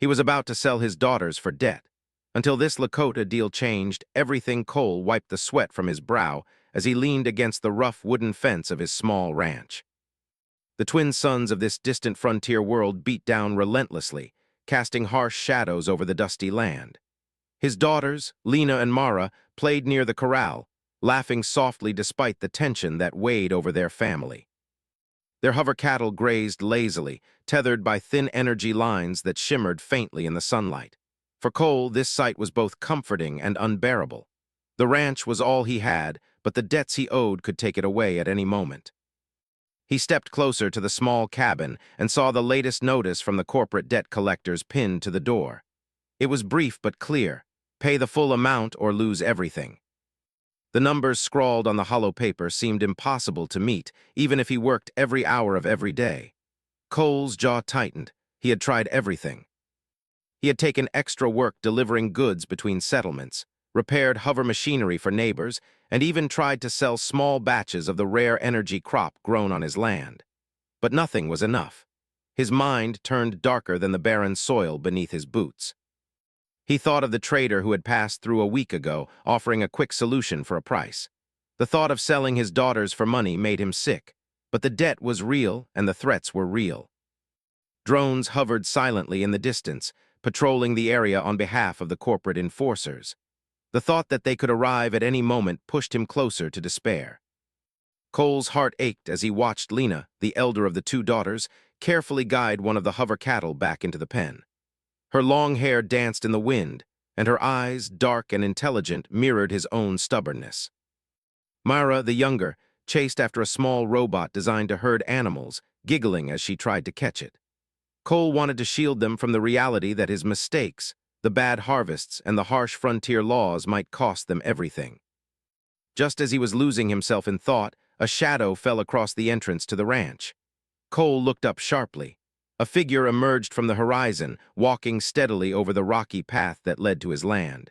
He was about to sell his daughters for debt. Until this Lakota deal changed everything, Cole wiped the sweat from his brow as he leaned against the rough wooden fence of his small ranch. The twin suns of this distant frontier world beat down relentlessly, casting harsh shadows over the dusty land. His daughters, Lena and Mara, played near the corral, laughing softly despite the tension that weighed over their family. Their hover cattle grazed lazily, tethered by thin energy lines that shimmered faintly in the sunlight. For Cole, this sight was both comforting and unbearable. The ranch was all he had, but the debts he owed could take it away at any moment. He stepped closer to the small cabin and saw the latest notice from the corporate debt collectors pinned to the door. It was brief but clear: pay the full amount or lose everything. The numbers scrawled on the hollow paper seemed impossible to meet, even if he worked every hour of every day. Cole's jaw tightened. He had tried everything. He had taken extra work delivering goods between settlements, repaired hover machinery for neighbors, and even tried to sell small batches of the rare energy crop grown on his land. But nothing was enough. His mind turned darker than the barren soil beneath his boots. He thought of the trader who had passed through a week ago, offering a quick solution for a price. The thought of selling his daughters for money made him sick, but the debt was real and the threats were real. Drones hovered silently in the distance, patrolling the area on behalf of the corporate enforcers. The thought that they could arrive at any moment pushed him closer to despair. Cole's heart ached as he watched Lena, the elder of the two daughters, carefully guide one of the hover cattle back into the pen. Her long hair danced in the wind, and her eyes, dark and intelligent, mirrored his own stubbornness. Mara, the younger, chased after a small robot designed to herd animals, giggling as she tried to catch it. Cole wanted to shield them from the reality that his mistakes, the bad harvests, and the harsh frontier laws might cost them everything. Just as he was losing himself in thought, a shadow fell across the entrance to the ranch. Cole looked up sharply. A figure emerged from the horizon, walking steadily over the rocky path that led to his land.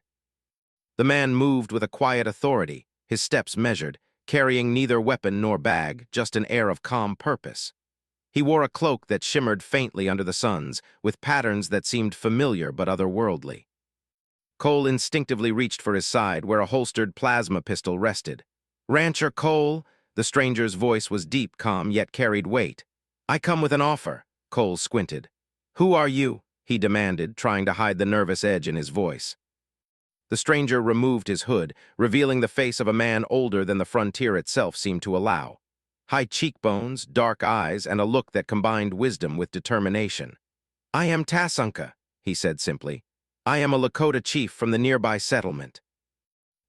The man moved with a quiet authority, his steps measured, carrying neither weapon nor bag, just an air of calm purpose. He wore a cloak that shimmered faintly under the suns, with patterns that seemed familiar but otherworldly. Cole instinctively reached for his side, where a holstered plasma pistol rested. "Rancher Cole," the stranger's voice was deep, calm, yet carried weight. "I come with an offer." Cole squinted. "Who are you?" he demanded, trying to hide the nervous edge in his voice. The stranger removed his hood, revealing the face of a man older than the frontier itself seemed to allow. High cheekbones, dark eyes, and a look that combined wisdom with determination. "I am Tasunka," he said simply. "I am a Lakota chief from the nearby settlement.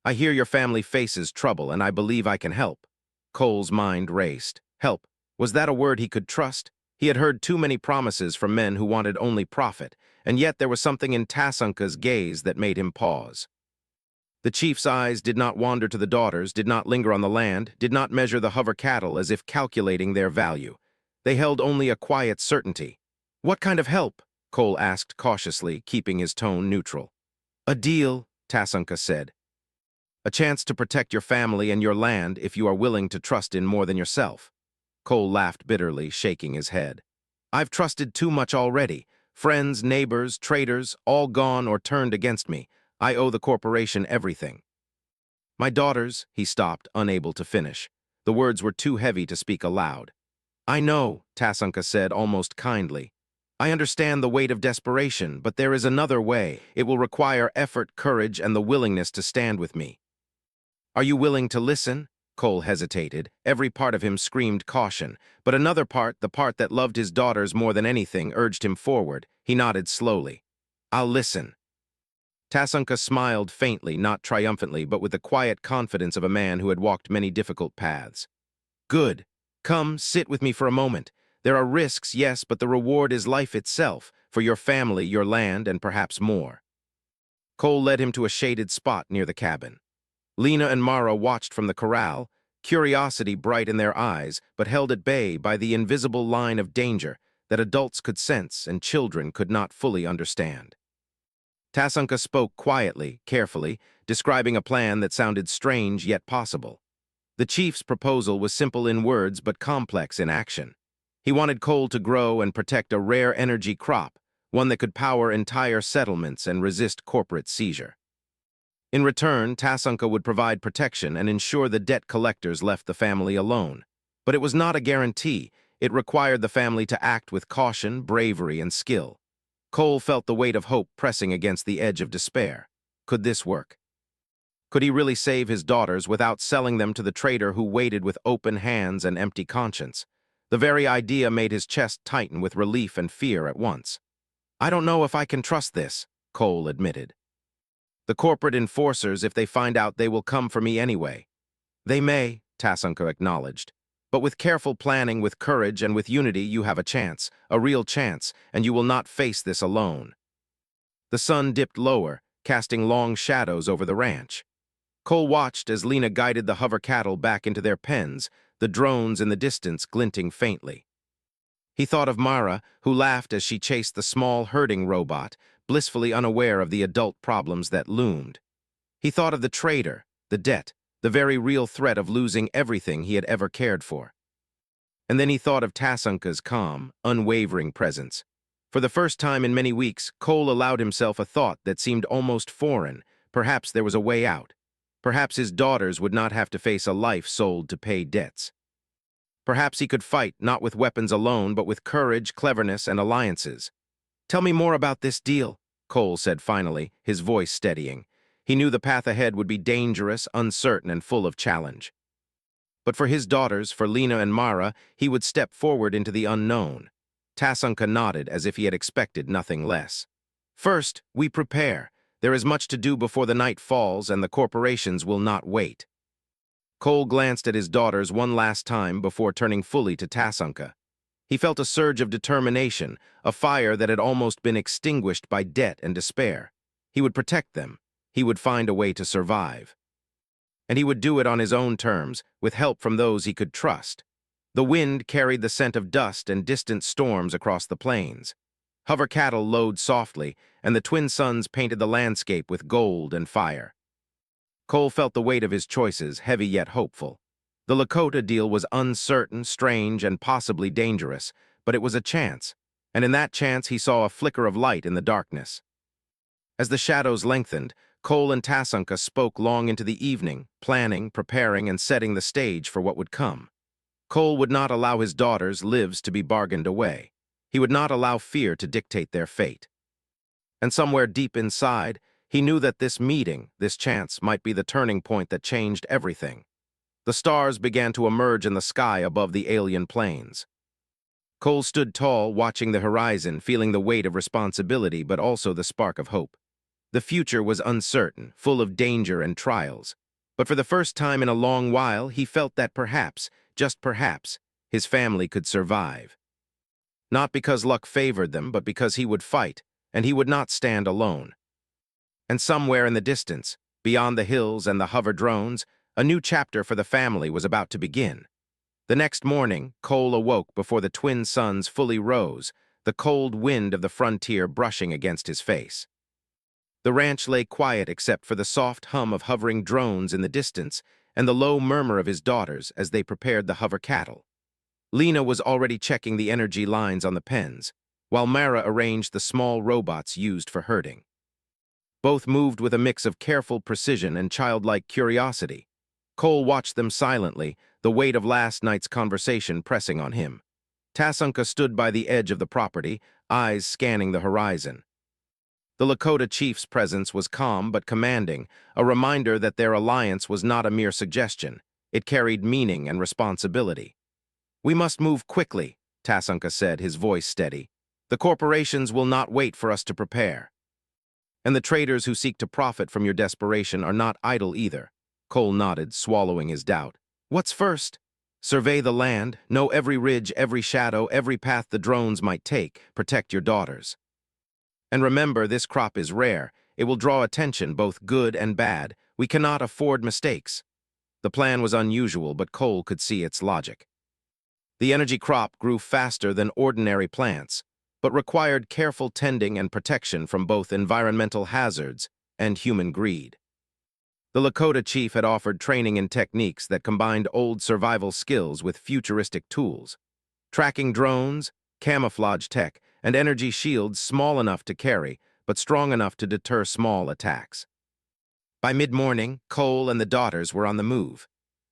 I hear your family faces trouble, and I believe I can help." Cole's mind raced. Help. Was that a word he could trust? He had heard too many promises from men who wanted only profit, and yet there was something in Tasunka's gaze that made him pause. The chief's eyes did not wander to the daughters, did not linger on the land, did not measure the hover cattle as if calculating their value. They held only a quiet certainty. "What kind of help?" Cole asked cautiously, keeping his tone neutral. "A deal," Tasunka said. "A chance to protect your family and your land if you are willing to trust in more than yourself." Cole laughed bitterly, shaking his head. "I've trusted too much already. Friends, neighbors, traders, all gone or turned against me. I owe the corporation everything." "My daughters," he stopped, unable to finish. The words were too heavy to speak aloud. "I know," Tasunka said almost kindly. "I understand the weight of desperation, but there is another way. It will require effort, courage, and the willingness to stand with me." "Are you willing to listen?" Cole hesitated. Every part of him screamed caution, but another part, the part that loved his daughters more than anything, urged him forward. He nodded slowly. "I'll listen." Tasunka smiled faintly, not triumphantly, but with the quiet confidence of a man who had walked many difficult paths. "Good. Come, sit with me for a moment. There are risks, yes, but the reward is life itself, for your family, your land, and perhaps more." Cole led him to a shaded spot near the cabin. Lena and Mara watched from the corral, curiosity bright in their eyes, but held at bay by the invisible line of danger that adults could sense and children could not fully understand. Tasunka spoke quietly, carefully, describing a plan that sounded strange yet possible. The chief's proposal was simple in words but complex in action. He wanted Cole to grow and protect a rare energy crop, one that could power entire settlements and resist corporate seizure. In return, Tasunka would provide protection and ensure the debt collectors left the family alone. But it was not a guarantee. It required the family to act with caution, bravery, and skill. Cole felt the weight of hope pressing against the edge of despair. Could this work? Could he really save his daughters without selling them to the trader who waited with open hands and empty conscience? The very idea made his chest tighten with relief and fear at once. "I don't know if I can trust this," Cole admitted. "The corporate enforcers, if they find out, they will come for me anyway." "They may," Tasunka acknowledged. "But with careful planning, with courage, and with unity, you have a chance, a real chance, and you will not face this alone." The sun dipped lower, casting long shadows over the ranch. Cole watched as Lena guided the hover cattle back into their pens, the drones in the distance glinting faintly. He thought of Mara, who laughed as she chased the small herding robot, blissfully unaware of the adult problems that loomed. He thought of the trader, the debt, the very real threat of losing everything he had ever cared for. And then he thought of Tasunka's calm, unwavering presence. For the first time in many weeks, Cole allowed himself a thought that seemed almost foreign. Perhaps there was a way out. Perhaps his daughters would not have to face a life sold to pay debts. Perhaps he could fight not with weapons alone, but with courage, cleverness, and alliances. "Tell me more about this deal," Cole said finally, his voice steadying. He knew the path ahead would be dangerous, uncertain, and full of challenge. But for his daughters, for Lena and Mara, he would step forward into the unknown. Tasunka nodded as if he had expected nothing less. "First, we prepare. There is much to do before the night falls, and the corporations will not wait." Cole glanced at his daughters one last time before turning fully to Tasunka. He felt a surge of determination, a fire that had almost been extinguished by debt and despair. He would protect them. He would find a way to survive. And he would do it on his own terms, with help from those he could trust. The wind carried the scent of dust and distant storms across the plains. Hover cattle lowed softly, and the twin suns painted the landscape with gold and fire. Cole felt the weight of his choices, heavy yet hopeful. The Lakota deal was uncertain, strange, and possibly dangerous, but it was a chance, and in that chance he saw a flicker of light in the darkness. As the shadows lengthened, Cole and Tasunka spoke long into the evening, planning, preparing, and setting the stage for what would come. Cole would not allow his daughters' lives to be bargained away. He would not allow fear to dictate their fate. And somewhere deep inside, he knew that this meeting, this chance, might be the turning point that changed everything. The stars began to emerge in the sky above the alien plains. Cole stood tall, watching the horizon, feeling the weight of responsibility but also the spark of hope. The future was uncertain, full of danger and trials. But for the first time in a long while, he felt that perhaps, just perhaps, his family could survive. Not because luck favored them, but because he would fight, and he would not stand alone. And somewhere in the distance, beyond the hills and the hover drones, a new chapter for the family was about to begin. The next morning, Cole awoke before the twin suns fully rose, the cold wind of the frontier brushing against his face. The ranch lay quiet except for the soft hum of hovering drones in the distance and the low murmur of his daughters as they prepared the hover cattle. Lena was already checking the energy lines on the pens, while Mara arranged the small robots used for herding. Both moved with a mix of careful precision and childlike curiosity. Cole watched them silently, the weight of last night's conversation pressing on him. Tasunka stood by the edge of the property, eyes scanning the horizon. The Lakota chief's presence was calm but commanding, a reminder that their alliance was not a mere suggestion. It carried meaning and responsibility. "We must move quickly," Tasunka said, his voice steady. "The corporations will not wait for us to prepare. And the traders who seek to profit from your desperation are not idle either." Cole nodded, swallowing his doubt. "What's first?" "Survey the land, know every ridge, every shadow, every path the drones might take. Protect your daughters. And remember, this crop is rare. It will draw attention, both good and bad. We cannot afford mistakes." The plan was unusual, but Cole could see its logic. The energy crop grew faster than ordinary plants, but required careful tending and protection from both environmental hazards and human greed. The Lakota chief had offered training in techniques that combined old survival skills with futuristic tools. Tracking drones, camouflage tech, and energy shields small enough to carry, but strong enough to deter small attacks. By mid-morning, Cole and the daughters were on the move.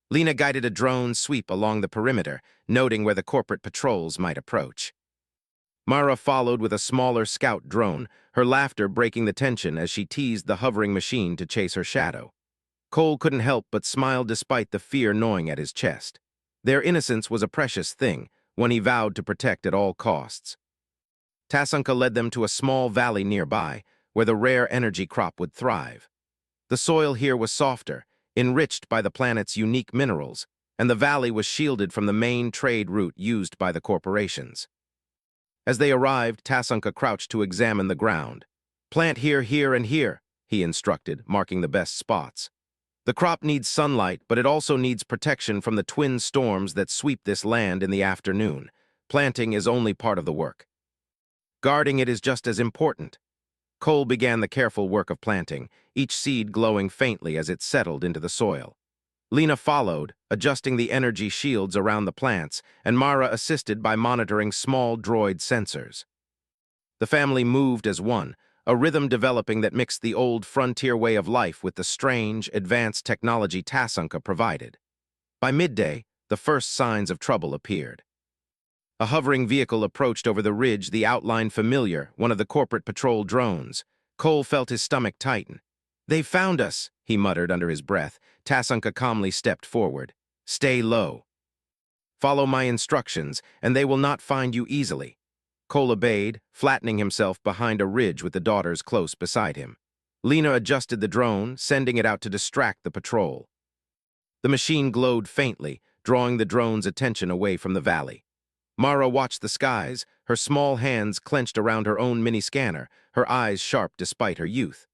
Lena guided a drone sweep along the perimeter, noting where the corporate patrols might approach. Mara followed with a smaller scout drone, her laughter breaking the tension as she teased the hovering machine to chase her shadow. Cole couldn't help but smile despite the fear gnawing at his chest. Their innocence was a precious thing, one he vowed to protect at all costs. Tasunka led them to a small valley nearby, where the rare energy crop would thrive. The soil here was softer, enriched by the planet's unique minerals, and the valley was shielded from the main trade route used by the corporations. As they arrived, Tasunka crouched to examine the ground. "Plant here, here, and here," he instructed, marking the best spots. "The crop needs sunlight, but it also needs protection from the twin storms that sweep this land in the afternoon. Planting is only part of the work. Guarding it is just as important." Cole began the careful work of planting, each seed glowing faintly as it settled into the soil. Lena followed, adjusting the energy shields around the plants, and Mara assisted by monitoring small droid sensors. The family moved as one, a rhythm developing that mixed the old frontier way of life with the strange, advanced technology Tasunka provided. By midday, the first signs of trouble appeared. A hovering vehicle approached over the ridge, the outline familiar, one of the corporate patrol drones. Cole felt his stomach tighten. "They found us," he muttered under his breath. Tasunka calmly stepped forward. "Stay low. Follow my instructions, and they will not find you easily." Cole obeyed, flattening himself behind a ridge with the daughters close beside him. Lena adjusted the drone, sending it out to distract the patrol. The machine glowed faintly, drawing the drone's attention away from the valley. Mara watched the skies, her small hands clenched around her own mini-scanner, her eyes sharp despite her youth.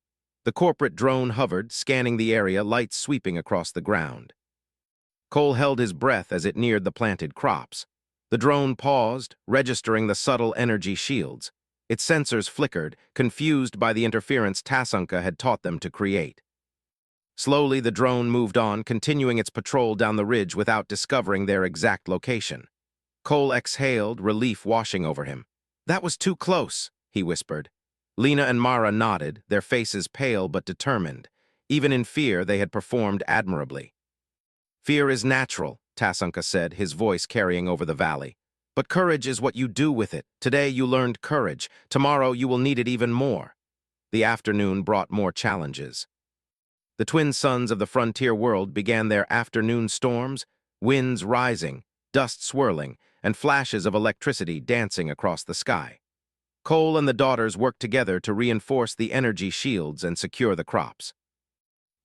The corporate drone hovered, scanning the area, lights sweeping across the ground. Cole held his breath as it neared the planted crops. The drone paused, registering the subtle energy shields. Its sensors flickered, confused by the interference Tasunka had taught them to create. Slowly, the drone moved on, continuing its patrol down the ridge without discovering their exact location. Cole exhaled, relief washing over him. "That was too close," he whispered. Lena and Mara nodded, their faces pale but determined. Even in fear, they had performed admirably. "Fear is natural," Tasunka said, his voice carrying over the valley. "But courage is what you do with it. Today you learned courage. Tomorrow you will need it even more." The afternoon brought more challenges. The twin suns of the frontier world began their afternoon storms, winds rising, dust swirling, and flashes of electricity dancing across the sky. Cole and the daughters worked together to reinforce the energy shields and secure the crops.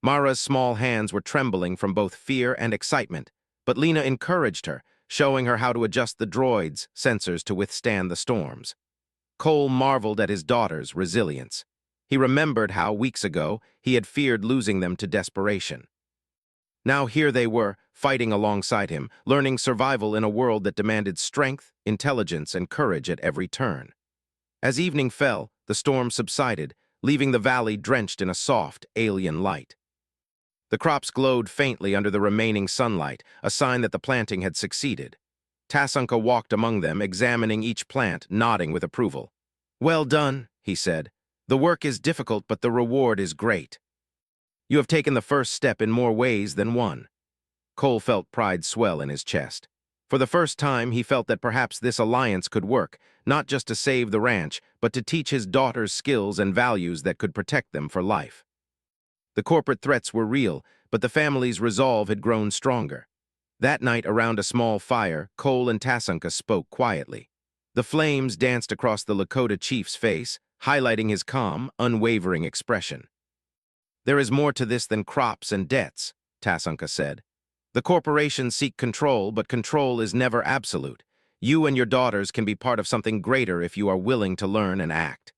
Mara's small hands were trembling from both fear and excitement, but Lena encouraged her, showing her how to adjust the droid's sensors to withstand the storms. Cole marveled at his daughter's resilience. He remembered how, weeks ago, he had feared losing them to desperation. Now here they were, fighting alongside him, learning survival in a world that demanded strength, intelligence, and courage at every turn. As evening fell, the storm subsided, leaving the valley drenched in a soft, alien light. The crops glowed faintly under the remaining sunlight, a sign that the planting had succeeded. Tasunka walked among them, examining each plant, nodding with approval. "Well done," he said. "The work is difficult, but the reward is great. You have taken the first step in more ways than one." Cole felt pride swell in his chest. For the first time, he felt that perhaps this alliance could work, not just to save the ranch, but to teach his daughters skills and values that could protect them for life. The corporate threats were real, but the family's resolve had grown stronger. That night, around a small fire, Cole and Tasunka spoke quietly. The flames danced across the Lakota chief's face, highlighting his calm, unwavering expression. "There is more to this than crops and debts," Tasunka said. "The corporations seek control, but control is never absolute. You and your daughters can be part of something greater if you are willing to learn and act."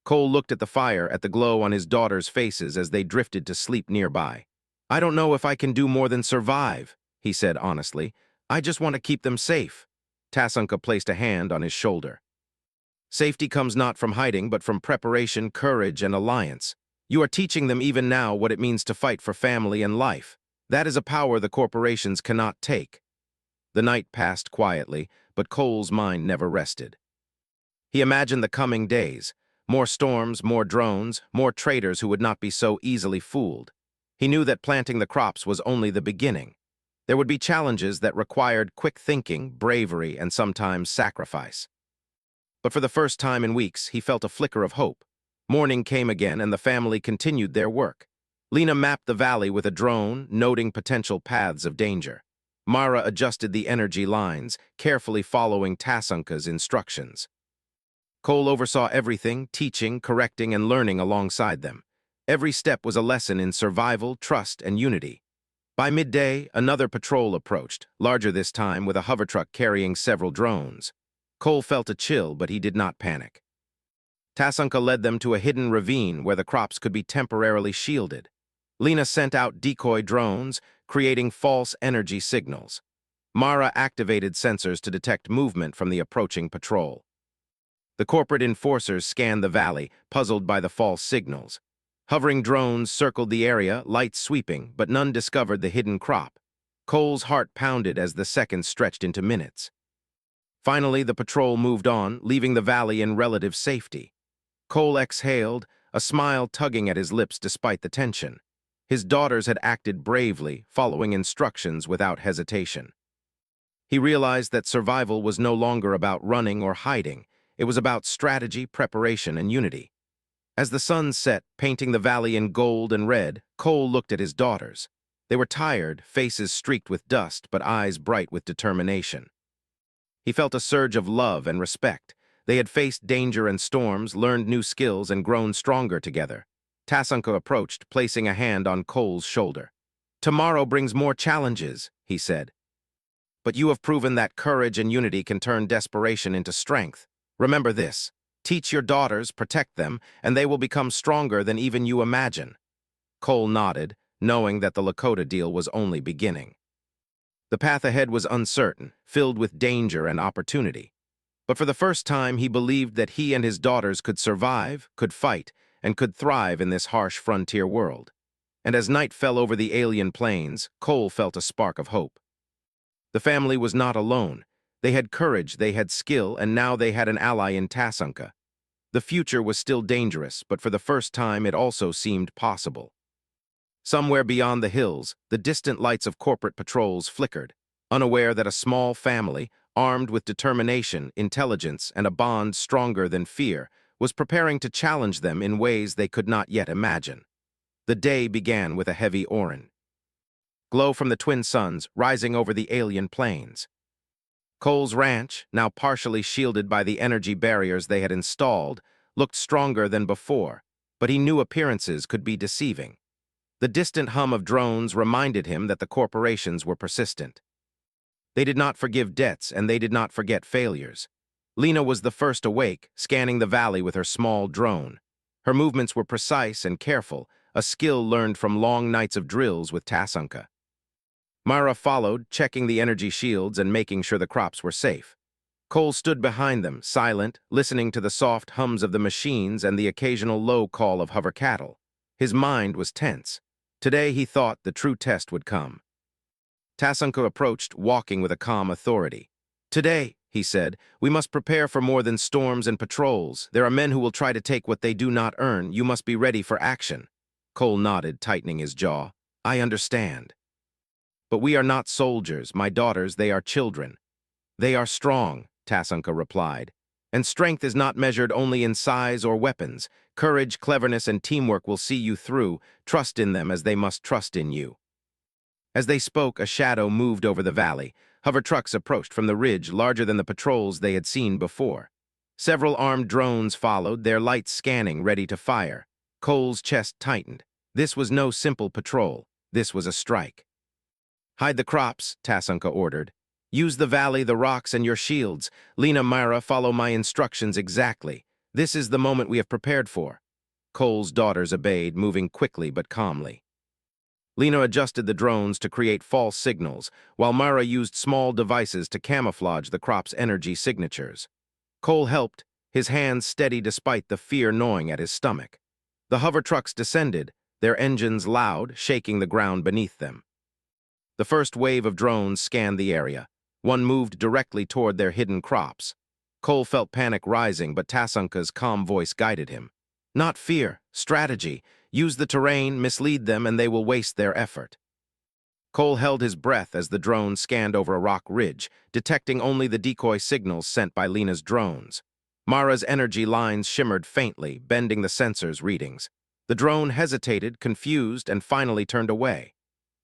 Cole looked at the fire, at the glow on his daughters' faces as they drifted to sleep nearby. "I don't know if I can do more than survive," he said honestly. "I just want to keep them safe." Tasunka placed a hand on his shoulder. "Safety comes not from hiding, but from preparation, courage, and alliance. You are teaching them even now what it means to fight for family and life. That is a power the corporations cannot take." The night passed quietly, but Cole's mind never rested. He imagined the coming days. More storms, more drones, more traders who would not be so easily fooled. He knew that planting the crops was only the beginning. There would be challenges that required quick thinking, bravery, and sometimes sacrifice. But for the first time in weeks, he felt a flicker of hope. Morning came again, and the family continued their work. Lena mapped the valley with a drone, noting potential paths of danger. Mara adjusted the energy lines, carefully following Tasunka's instructions. Cole oversaw everything, teaching, correcting, and learning alongside them. Every step was a lesson in survival, trust, and unity. By midday, another patrol approached, larger this time with a hover truck carrying several drones. Cole felt a chill, but he did not panic. Tasunka led them to a hidden ravine where the crops could be temporarily shielded. Lena sent out decoy drones, creating false energy signals. Mara activated sensors to detect movement from the approaching patrol. The corporate enforcers scanned the valley, puzzled by the false signals. Hovering drones circled the area, lights sweeping, but none discovered the hidden crop. Cole's heart pounded as the seconds stretched into minutes. Finally, the patrol moved on, leaving the valley in relative safety. Cole exhaled, a smile tugging at his lips despite the tension. His daughters had acted bravely, following instructions without hesitation. He realized that survival was no longer about running or hiding. It was about strategy, preparation, and unity. As the sun set, painting the valley in gold and red, Cole looked at his daughters. They were tired, faces streaked with dust, but eyes bright with determination. He felt a surge of love and respect. They had faced danger and storms, learned new skills, and grown stronger together. Tasunka approached, placing a hand on Cole's shoulder. "Tomorrow brings more challenges," he said. "But you have proven that courage and unity can turn desperation into strength. Remember this. Teach your daughters, protect them, and they will become stronger than even you imagine." Cole nodded, knowing that the Lakota deal was only beginning. The path ahead was uncertain, filled with danger and opportunity. But for the first time, he believed that he and his daughters could survive, could fight, and could thrive in this harsh frontier world. And as night fell over the alien plains, Cole felt a spark of hope. The family was not alone. They had courage, they had skill, and now they had an ally in Tasunka. The future was still dangerous, but for the first time it also seemed possible. Somewhere beyond the hills, the distant lights of corporate patrols flickered, unaware that a small family, armed with determination, intelligence, and a bond stronger than fear, was preparing to challenge them in ways they could not yet imagine. The day began with a heavy orange glow from the twin suns rising over the alien plains. Cole's ranch, now partially shielded by the energy barriers they had installed, looked stronger than before, but he knew appearances could be deceiving. The distant hum of drones reminded him that the corporations were persistent. They did not forgive debts, and they did not forget failures. Lena was the first awake, scanning the valley with her small drone. Her movements were precise and careful, a skill learned from long nights of drills with Tasunka. Mara followed, checking the energy shields and making sure the crops were safe. Cole stood behind them, silent, listening to the soft hums of the machines and the occasional low call of hover cattle. His mind was tense. Today he thought the true test would come. Tasunka approached, walking with a calm authority. "Today," he said, "we must prepare for more than storms and patrols. There are men who will try to take what they do not earn. You must be ready for action." Cole nodded, tightening his jaw. "I understand. But we are not soldiers, my daughters, they are children." "They are strong," Tasunka replied. "And strength is not measured only in size or weapons. Courage, cleverness, and teamwork will see you through. Trust in them as they must trust in you." As they spoke, a shadow moved over the valley. Hover trucks approached from the ridge, larger than the patrols they had seen before. Several armed drones followed, their lights scanning, ready to fire. Cole's chest tightened. This was no simple patrol. This was a strike. "Hide the crops," Tasunka ordered. "Use the valley, the rocks, and your shields. Lena, Myra, follow my instructions exactly. This is the moment we have prepared for." Cole's daughters obeyed, moving quickly but calmly. Lena adjusted the drones to create false signals, while Myra used small devices to camouflage the crop's energy signatures. Cole helped, his hands steady despite the fear gnawing at his stomach. The hover trucks descended, their engines loud, shaking the ground beneath them. The first wave of drones scanned the area. One moved directly toward their hidden crops. Cole felt panic rising, but Tasunka's calm voice guided him. Not fear, strategy. Use the terrain, mislead them, and they will waste their effort. Cole held his breath as the drone scanned over a rock ridge, detecting only the decoy signals sent by Lena's drones. Mara's energy lines shimmered faintly, bending the sensor's readings. The drone hesitated, confused, and finally turned away.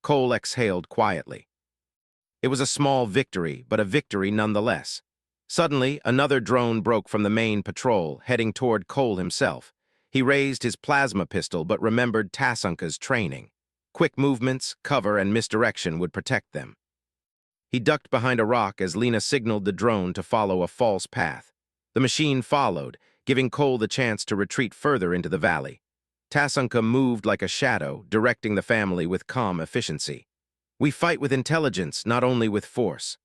Cole exhaled quietly. It was a small victory, but a victory nonetheless. Suddenly, another drone broke from the main patrol, heading toward Cole himself. He raised his plasma pistol but remembered Tasunka's training. Quick movements, cover, and misdirection would protect them. He ducked behind a rock as Lena signaled the drone to follow a false path. The machine followed, giving Cole the chance to retreat further into the valley. Tasunka moved like a shadow, directing the family with calm efficiency. We fight with intelligence, not only with force.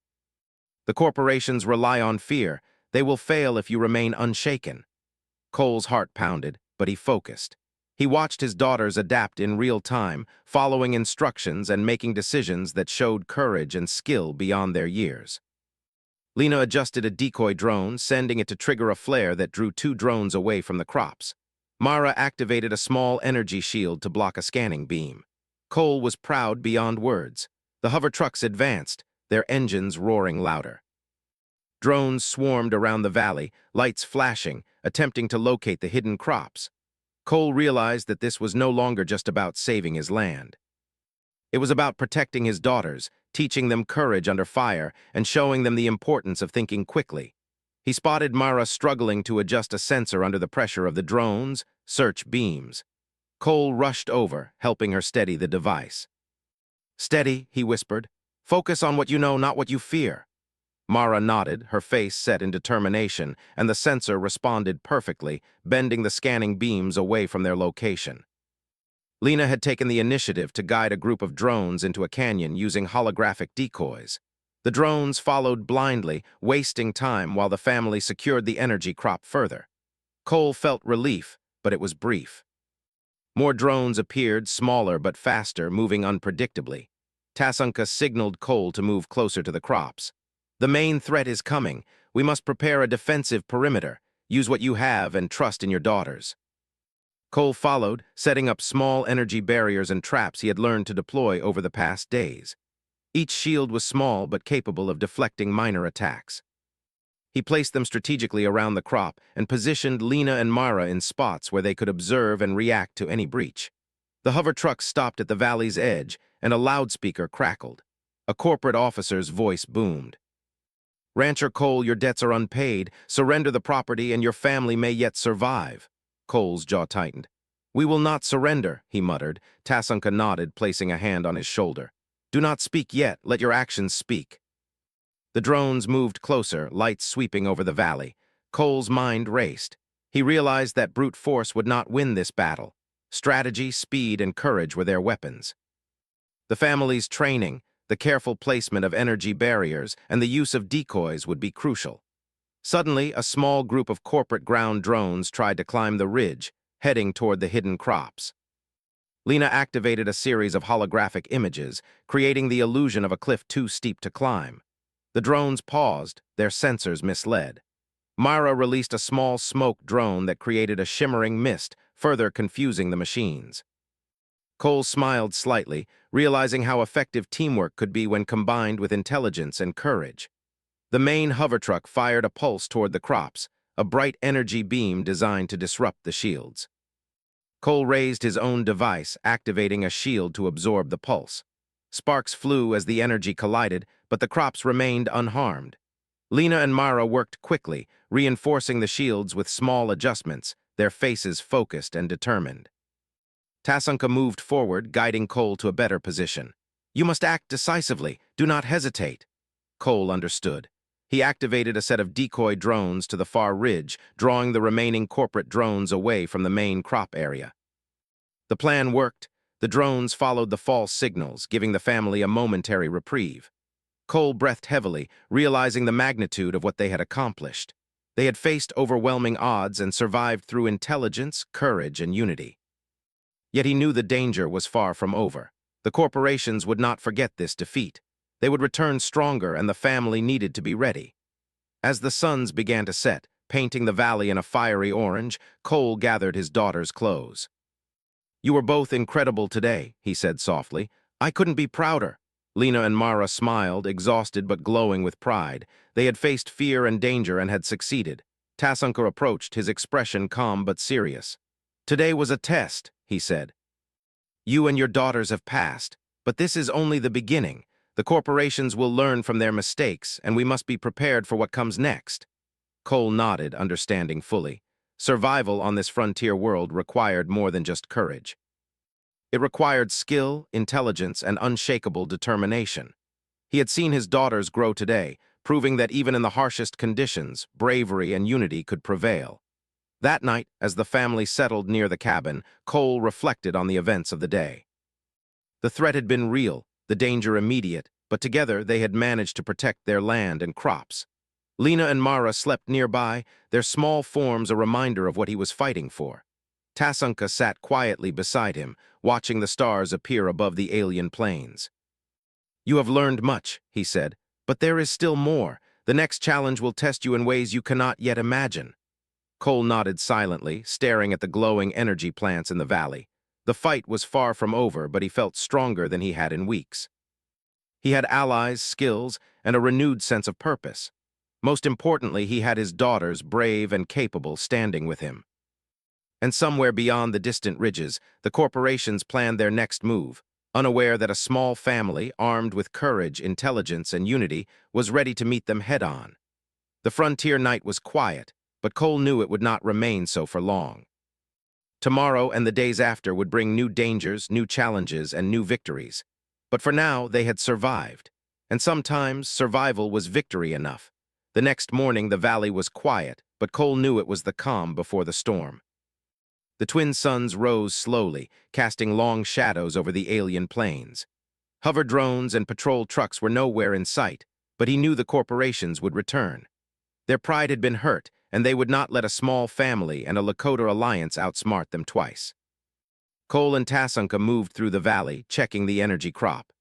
The corporations rely on fear. They will fail if you remain unshaken. Cole's heart pounded, but he focused. He watched his daughters adapt in real time, following instructions and making decisions that showed courage and skill beyond their years. Lena adjusted a decoy drone, sending it to trigger a flare that drew 2 drones away from the crops. Mara activated a small energy shield to block a scanning beam. Cole was proud beyond words. The hover trucks advanced, their engines roaring louder. Drones swarmed around the valley, lights flashing, attempting to locate the hidden crops. Cole realized that this was no longer just about saving his land. It was about protecting his daughters, teaching them courage under fire, and showing them the importance of thinking quickly. He spotted Mara struggling to adjust a sensor under the pressure of the drones' search beams. Cole rushed over, helping her steady the device. "Steady," he whispered. "Focus on what you know, not what you fear." Mara nodded, her face set in determination, and the sensor responded perfectly, bending the scanning beams away from their location. Lena had taken the initiative to guide a group of drones into a canyon using holographic decoys. The drones followed blindly, wasting time while the family secured the energy crop further. Cole felt relief, but it was brief. More drones appeared, smaller but faster, moving unpredictably. Tasunka signaled Cole to move closer to the crops. "The main threat is coming. We must prepare a defensive perimeter. Use what you have and trust in your daughters." Cole followed, setting up small energy barriers and traps he had learned to deploy over the past days. Each shield was small but capable of deflecting minor attacks. He placed them strategically around the crop and positioned Lena and Mara in spots where they could observe and react to any breach. The hover truck stopped at the valley's edge, and a loudspeaker crackled. A corporate officer's voice boomed. "Rancher Cole, your debts are unpaid. Surrender the property and your family may yet survive." Cole's jaw tightened. "We will not surrender," he muttered. Tasunka nodded, placing a hand on his shoulder. "Do not speak yet. Let your actions speak." The drones moved closer, lights sweeping over the valley. Cole's mind raced. He realized that brute force would not win this battle. Strategy, speed, and courage were their weapons. The family's training, the careful placement of energy barriers, and the use of decoys would be crucial. Suddenly, a small group of corporate ground drones tried to climb the ridge, heading toward the hidden crops. Lena activated a series of holographic images, creating the illusion of a cliff too steep to climb. The drones paused, their sensors misled. Mara released a small smoke drone that created a shimmering mist, further confusing the machines. Cole smiled slightly, realizing how effective teamwork could be when combined with intelligence and courage. The main hover truck fired a pulse toward the crops, a bright energy beam designed to disrupt the shields. Cole raised his own device, activating a shield to absorb the pulse. Sparks flew as the energy collided, but the crops remained unharmed. Lena and Mara worked quickly, reinforcing the shields with small adjustments, their faces focused and determined. Tasunka moved forward, guiding Cole to a better position. "You must act decisively. Do not hesitate." Cole understood. He activated a set of decoy drones to the far ridge, drawing the remaining corporate drones away from the main crop area. The plan worked. The drones followed the false signals, giving the family a momentary reprieve. Cole breathed heavily, realizing the magnitude of what they had accomplished. They had faced overwhelming odds and survived through intelligence, courage, and unity. Yet he knew the danger was far from over. The corporations would not forget this defeat. They would return stronger, and the family needed to be ready. As the suns began to set, painting the valley in a fiery orange, Cole gathered his daughter's clothes. "You were both incredible today," he said softly. "I couldn't be prouder." Lena and Mara smiled, exhausted but glowing with pride. They had faced fear and danger and had succeeded. Tasunka approached, his expression calm but serious. "Today was a test," he said. "You and your daughters have passed, but this is only the beginning. The corporations will learn from their mistakes, and we must be prepared for what comes next." Cole nodded, understanding fully. Survival on this frontier world required more than just courage. It required skill, intelligence, and unshakable determination. He had seen his daughters grow today, proving that even in the harshest conditions, bravery and unity could prevail. That night, as the family settled near the cabin, Cole reflected on the events of the day. The threat had been real, the danger immediate, but together they had managed to protect their land and crops. Lena and Mara slept nearby, their small forms a reminder of what he was fighting for. Tasunka sat quietly beside him, watching the stars appear above the alien plains. "You have learned much," he said, "but there is still more. The next challenge will test you in ways you cannot yet imagine." Cole nodded silently, staring at the glowing energy plants in the valley. The fight was far from over, but he felt stronger than he had in weeks. He had allies, skills, and a renewed sense of purpose. Most importantly, he had his daughters, brave and capable, standing with him. And somewhere beyond the distant ridges, the corporations planned their next move, unaware that a small family, armed with courage, intelligence, and unity, was ready to meet them head-on. The frontier night was quiet, but Cole knew it would not remain so for long. Tomorrow and the days after would bring new dangers, new challenges, and new victories. But for now, they had survived. And sometimes, survival was victory enough. The next morning, the valley was quiet, but Cole knew it was the calm before the storm. The twin suns rose slowly, casting long shadows over the alien plains. Hover drones and patrol trucks were nowhere in sight, but he knew the corporations would return. Their pride had been hurt, and they would not let a small family and a Lakota alliance outsmart them twice. Cole and Tasunka moved through the valley, checking the energy crop.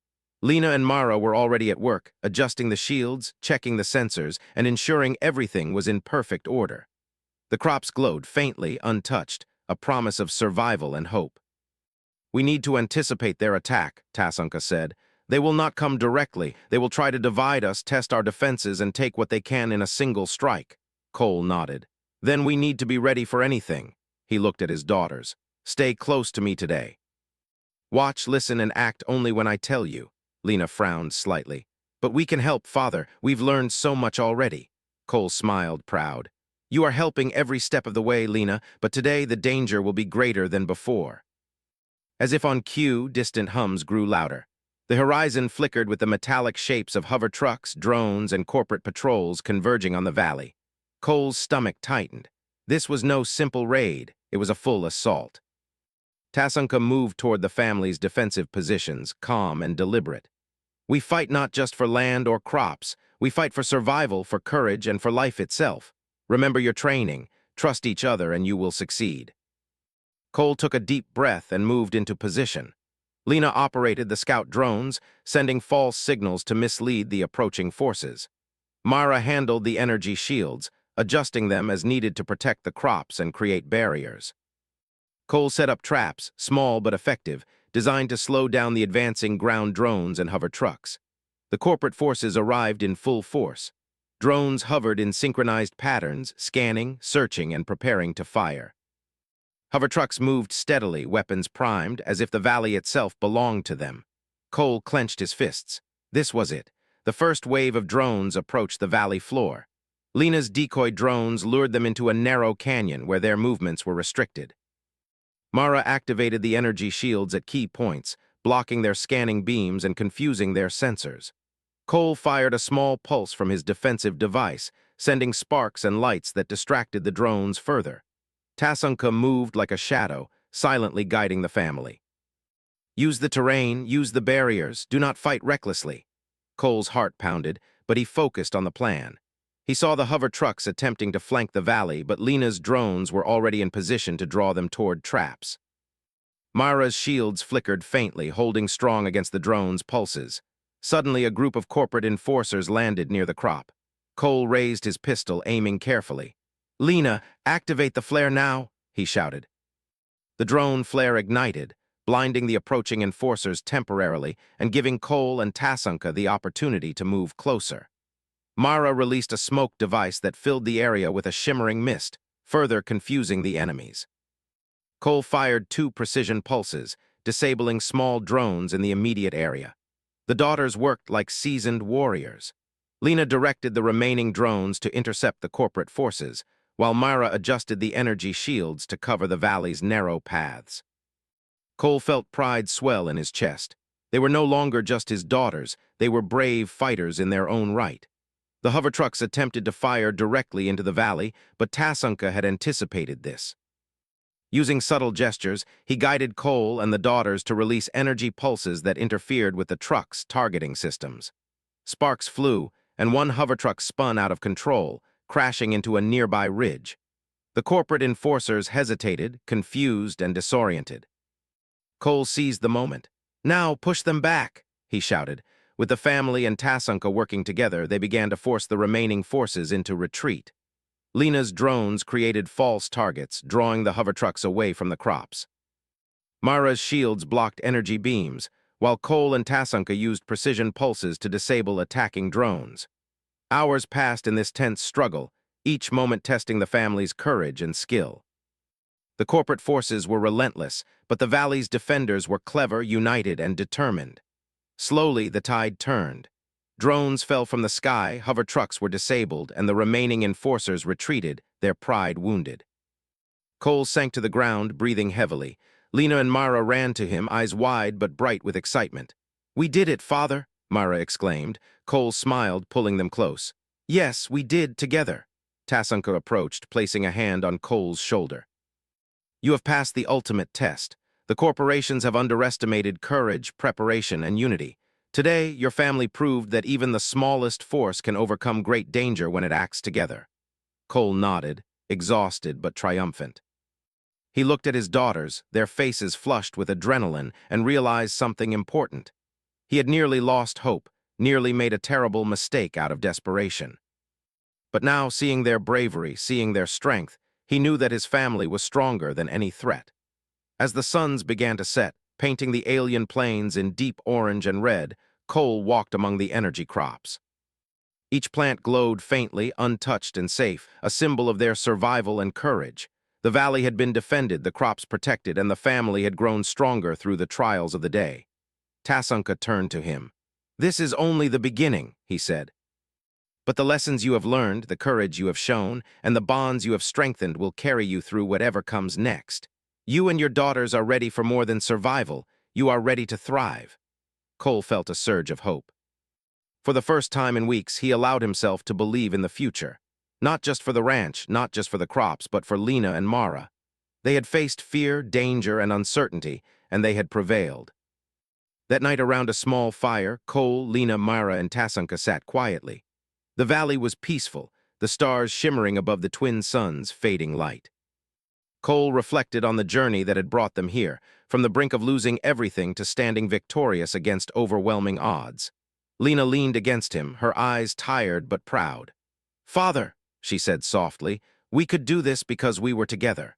Lena and Mara were already at work, adjusting the shields, checking the sensors, and ensuring everything was in perfect order. The crops glowed faintly, untouched, a promise of survival and hope. "We need to anticipate their attack," Tasunka said. "They will not come directly. They will try to divide us, test our defenses, and take what they can in a single strike." Cole nodded. "Then we need to be ready for anything." He looked at his daughters. "Stay close to me today. Watch, listen, and act only when I tell you." Lena frowned slightly. "But we can help, Father. We've learned so much already." Cole smiled, proud. "You are helping every step of the way, Lena, but today the danger will be greater than before." As if on cue, distant hums grew louder. The horizon flickered with the metallic shapes of hover trucks, drones, and corporate patrols converging on the valley. Cole's stomach tightened. This was no simple raid, it was a full assault. Tasunka moved toward the family's defensive positions, calm and deliberate. "We fight not just for land or crops. We fight for survival, for courage, and for life itself. Remember your training. Trust each other and you will succeed." Cole took a deep breath and moved into position. Lena operated the scout drones, sending false signals to mislead the approaching forces. Mara handled the energy shields, adjusting them as needed to protect the crops and create barriers. Cole set up traps, small but effective, designed to slow down the advancing ground drones and hover trucks. The corporate forces arrived in full force. Drones hovered in synchronized patterns, scanning, searching, and preparing to fire. Hover trucks moved steadily, weapons primed, as if the valley itself belonged to them. Cole clenched his fists. This was it. The first wave of drones approached the valley floor. Lena's decoy drones lured them into a narrow canyon where their movements were restricted. Mara activated the energy shields at key points, blocking their scanning beams and confusing their sensors. Cole fired a small pulse from his defensive device, sending sparks and lights that distracted the drones further. Tasunka moved like a shadow, silently guiding the family. "Use the terrain, use the barriers, do not fight recklessly." Cole's heart pounded, but he focused on the plan. He saw the hover trucks attempting to flank the valley, but Lena's drones were already in position to draw them toward traps. Mara's shields flickered faintly, holding strong against the drones' pulses. Suddenly, a group of corporate enforcers landed near the crop. Cole raised his pistol, aiming carefully. "Lena, activate the flare now," he shouted. The drone flare ignited, blinding the approaching enforcers temporarily and giving Cole and Tasunka the opportunity to move closer. Mara released a smoke device that filled the area with a shimmering mist, further confusing the enemies. Cole fired 2 precision pulses, disabling small drones in the immediate area. The daughters worked like seasoned warriors. Lena directed the remaining drones to intercept the corporate forces, while Myra adjusted the energy shields to cover the valley's narrow paths. Cole felt pride swell in his chest. They were no longer just his daughters, they were brave fighters in their own right. The hover trucks attempted to fire directly into the valley, but Tasunka had anticipated this. Using subtle gestures, he guided Cole and the daughters to release energy pulses that interfered with the truck's targeting systems. Sparks flew, and one hover truck spun out of control, crashing into a nearby ridge. The corporate enforcers hesitated, confused and disoriented. Cole seized the moment. "Now, push them back," he shouted. With the family and Tasunka working together, they began to force the remaining forces into retreat. Lena's drones created false targets, drawing the hover trucks away from the crops. Mara's shields blocked energy beams, while Cole and Tasunka used precision pulses to disable attacking drones. Hours passed in this tense struggle, each moment testing the family's courage and skill. The corporate forces were relentless, but the valley's defenders were clever, united, and determined. Slowly, the tide turned. Drones fell from the sky, hover trucks were disabled, and the remaining enforcers retreated, their pride wounded. Cole sank to the ground, breathing heavily. Lena and Mara ran to him, eyes wide but bright with excitement. "We did it, Father," Mara exclaimed. Cole smiled, pulling them close. "Yes, we did, together." Tasunka approached, placing a hand on Cole's shoulder. "You have passed the ultimate test. The corporations have underestimated courage, preparation, and unity. Today, your family proved that even the smallest force can overcome great danger when it acts together." Cole nodded, exhausted but triumphant. He looked at his daughters, their faces flushed with adrenaline, and realized something important. He had nearly lost hope, nearly made a terrible mistake out of desperation. But now, seeing their bravery, seeing their strength, he knew that his family was stronger than any threat. As the suns began to set, painting the alien plains in deep orange and red, Cole walked among the energy crops. Each plant glowed faintly, untouched and safe, a symbol of their survival and courage. The valley had been defended, the crops protected, and the family had grown stronger through the trials of the day. Tasunka turned to him. "This is only the beginning," he said. "But the lessons you have learned, the courage you have shown, and the bonds you have strengthened will carry you through whatever comes next. You and your daughters are ready for more than survival. You are ready to thrive." Cole felt a surge of hope. For the first time in weeks, he allowed himself to believe in the future. Not just for the ranch, not just for the crops, but for Lena and Mara. They had faced fear, danger, and uncertainty, and they had prevailed. That night around a small fire, Cole, Lena, Mara, and Tasunka sat quietly. The valley was peaceful, the stars shimmering above the twin suns, fading light. Cole reflected on the journey that had brought them here, from the brink of losing everything to standing victorious against overwhelming odds. Lena leaned against him, her eyes tired but proud. "Father," she said softly, "we could do this because we were together."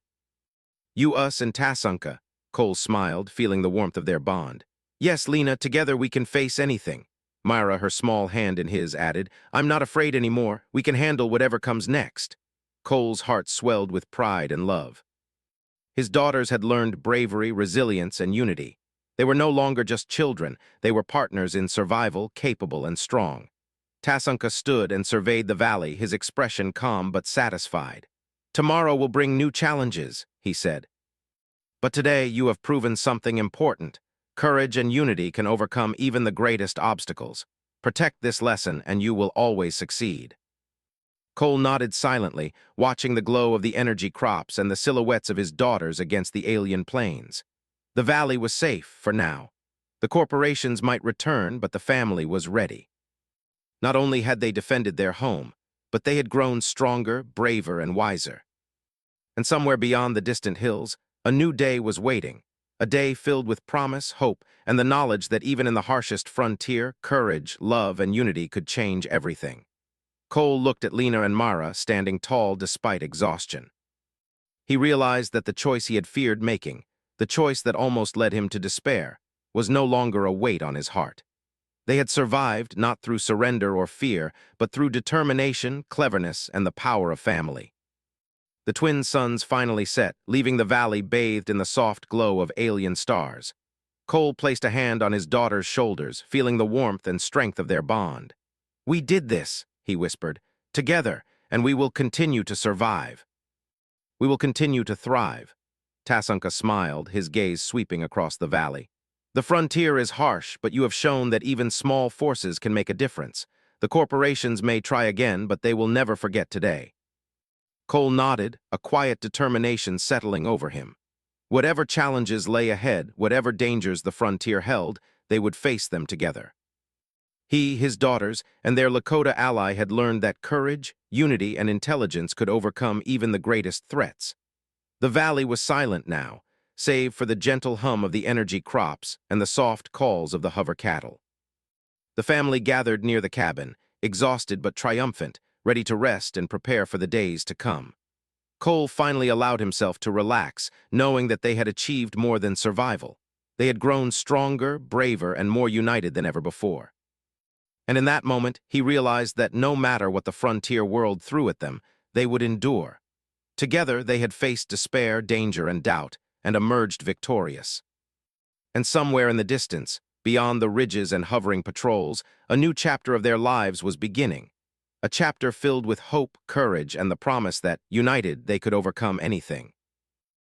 "You, us, and Tasunka," Cole smiled, feeling the warmth of their bond. "Yes, Lena, together we can face anything." Myra, her small hand in his, added, "I'm not afraid anymore. We can handle whatever comes next." Cole's heart swelled with pride and love. His daughters had learned bravery, resilience, and unity. They were no longer just children. They were partners in survival, capable and strong. Tasunka stood and surveyed the valley, his expression calm but satisfied. "Tomorrow will bring new challenges," he said. "But today you have proven something important. Courage and unity can overcome even the greatest obstacles. Protect this lesson and you will always succeed." Cole nodded silently, watching the glow of the energy crops and the silhouettes of his daughters against the alien plains. The valley was safe for now. The corporations might return, but the family was ready. Not only had they defended their home, but they had grown stronger, braver, and wiser. And somewhere beyond the distant hills, a new day was waiting, a day filled with promise, hope, and the knowledge that even in the harshest frontier, courage, love, and unity could change everything. Cole looked at Lena and Mara, standing tall despite exhaustion. He realized that the choice he had feared making, the choice that almost led him to despair, was no longer a weight on his heart. They had survived not through surrender or fear, but through determination, cleverness, and the power of family. The twin suns finally set, leaving the valley bathed in the soft glow of alien stars. Cole placed a hand on his daughter's shoulders, feeling the warmth and strength of their bond. "We did this," he whispered, "together, and we will continue to survive. We will continue to thrive." Tasanka smiled, his gaze sweeping across the valley. "The frontier is harsh, but you have shown that even small forces can make a difference. The corporations may try again, but they will never forget today." Cole nodded, a quiet determination settling over him. Whatever challenges lay ahead, whatever dangers the frontier held, they would face them together. He, his daughters, and their Lakota ally had learned that courage, unity, and intelligence could overcome even the greatest threats. The valley was silent now, save for the gentle hum of the energy crops and the soft calls of the hover cattle. The family gathered near the cabin, exhausted but triumphant, ready to rest and prepare for the days to come. Cole finally allowed himself to relax, knowing that they had achieved more than survival. They had grown stronger, braver, and more united than ever before. And in that moment, he realized that no matter what the frontier world threw at them, they would endure. Together, they had faced despair, danger, and doubt, and emerged victorious. And somewhere in the distance, beyond the ridges and hovering patrols, a new chapter of their lives was beginning. A chapter filled with hope, courage, and the promise that, united, they could overcome anything.